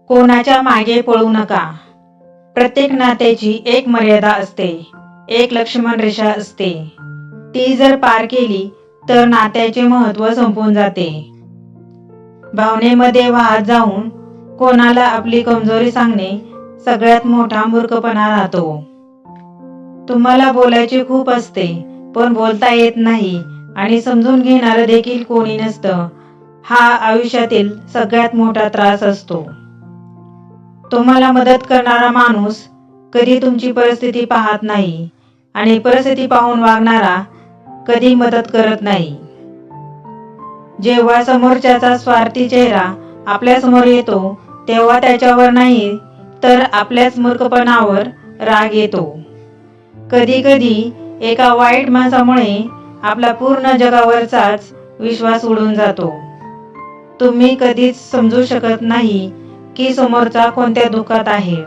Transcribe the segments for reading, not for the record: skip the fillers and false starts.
कोणाच्या मागे पळू नका. प्रत्येक नात्याची एक मर्यादा असते, एक लक्ष्मण रेषा असते. ती जर पार केली तर नात्याचे महत्त्व संपून जाते. भावनेमध्ये वाहत जाऊन कोणाला आपली कमजोरी सांगणे सगळ्यात मोठा मूर्खपणा राहतो. तुम्हाला बोलायचे खूप असते पण बोलता येत नाही आणि समजून घेणारं देखील कोणी नसतं. हा आयुष्यातील सगळ्यात मोठा त्रास असतो. तुम्हाला मदत करणारा माणूस कधी तुमची परिस्थिती पाहत नाही आणि परिस्थिती पाहून वागणारा कधी मदत करत नाही. जेव्हा समोरच्याचा स्वार्थी चेहरा आपल्या समोर येतो तेव्हा त्याच्यावर नाही तर आपल्याच मूर्खपणावर राग येतो. कधी कधी एका वाईट माणसामुळे आपला पूर्ण जगावरचाच विश्वास उडून जातो. तुम्ही कधीच समजू शकत नाही की समोरचा कोणत्या दुःखात आहे.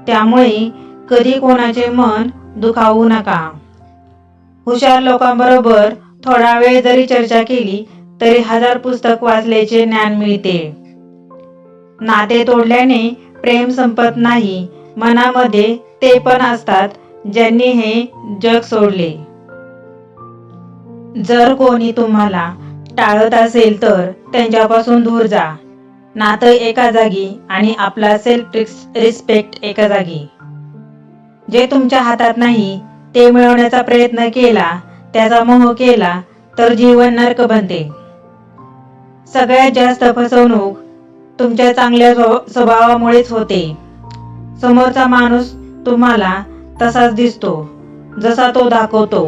त्यामुळे कधी कोणाचे मन दुखावू नका. हुशार लोकांबरोबर थोडा वेळ जरी चर्चा केली तरी 1000 पुस्तक वाचल्याचे ज्ञान मिळते. नाते तोडल्याने प्रेम संपत नाही. मनामध्ये ते पण असतात ज्यांनी हे जग सोडले. जर कोणी तुम्हाला टाळत असेल तर त्यांच्यापासून दूर जा. नातं एका जागी आणि आपला सेल्फ रिस्पेक्ट एका जागी. जे तुमच्या हातात नाही ते मिळवण्याचा प्रयत्न केला, त्याचा मोह केला तर जीवन नरक बनते. सगळ्यात जास्त फसवणूक तुमच्या चांगल्या स्वभावामुळेच होते. समोरचा माणूस तुम्हाला तसाच दिसतो जसा तो दाखवतो,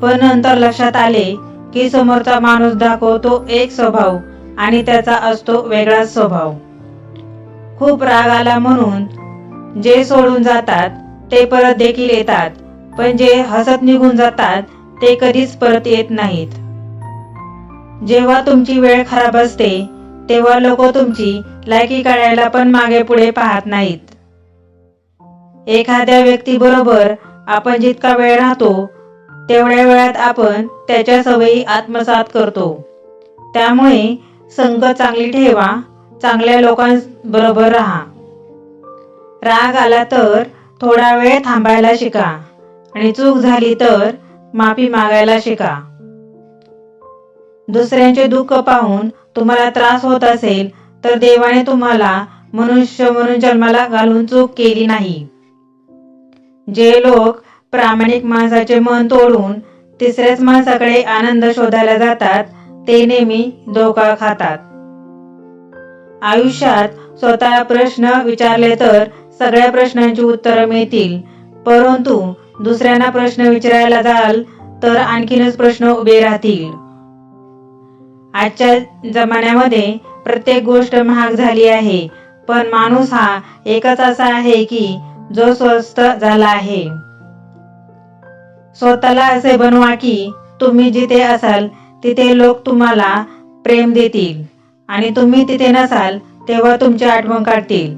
पण नंतर लक्षात आले की समोरचा माणूस दाखवतो एक स्वभाव आणि त्याचा असतो वेगळाच स्वभाव. खूप राग आला म्हणून जे सोडून जातात ते परत देखील येतात, पण जे हसत निघून जातात ते कधीच परत येत नाहीत. जेव्हा तुमची वेळ खराब असते तेव्हा लोक तुमची लायकी काढायला पण मागे पुढे पाहत नाहीत. एखाद्या व्यक्तीबरोबर आपण जितका वेळ राहतो तेवढ्या वेळात आपण त्याच्या सवयी आत्मसात करतो. त्यामुळे संगत चांगली ठेवा, चांगल्या लोकांबरोबर राहा. राग आला तर थोडा वेळ थांबायला शिका आणि चूक झाली तर माफी मागायला शिका. दुसऱ्यांचे दुःख पाहून तुम्हाला त्रास होत असेल तर देवाने तुम्हाला मनुष्य म्हणून जन्माला घालून चूक केली नाही. जे लोक प्रामाणिक माणसाचे मन तोडून तिसऱ्याच माणसाकडे आनंद शोधायला जातात ते नेहमी धोका खातात. आयुष्यात स्वतःला प्रश्न विचारले तर सगळ्या प्रश्नांची उत्तरं मिळतील, परंतु दुसऱ्यांना प्रश्न विचारायला जाल तर आणखीनच प्रश्न उभे राहतील. आजच्या जमान्यामध्ये प्रत्येक गोष्ट महाग झाली आहे, पण माणूस हा एकच असा आहे की जो स्वस्त झाला आहे. स्वतःला असे बनवा की तुम्ही जिथे असाल तिथे लोक तुम्हाला प्रेम देतील आणि तुम्ही तिथे नसाल तेव्हा तुमची आठवण काढतील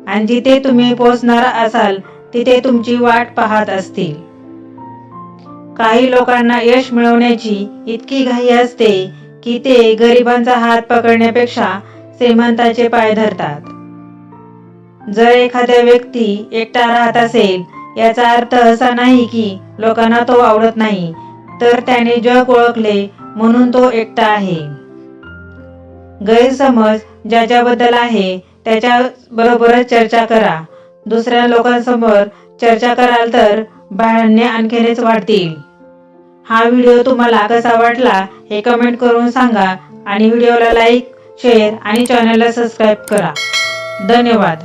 आणि जिथे तुम्ही पोहोचणार असाल तिथे तुमची वाट पाहत असतील. काही लोकांना यश मिळवण्याची इतकी घाई असते की ते गरिबांचा हात पकडण्यापेक्षा श्रीमंताचे पाय धरतात. जर एखाद्या व्यक्ती एकटा राहत असेल याचा अर्थ असा नाही की लोकांना तो आवडत नाही, तर त्याने जग ओळखले म्हणून तो एकटा आहे. गैरसमज ज्याच्याबद्दल आहे त्याच्या बरोबरच चर्चा करा. दुसऱ्या लोकांसमोर चर्चा कराल तर भांडणे आणखीनच वाढतील. हा व्हिडिओ तुम्हाला कसा वाटला हे कमेंट करून सांगा आणि व्हिडिओला लाईक, शेअर आणि चॅनलला सबस्क्राईब करा. धन्यवाद.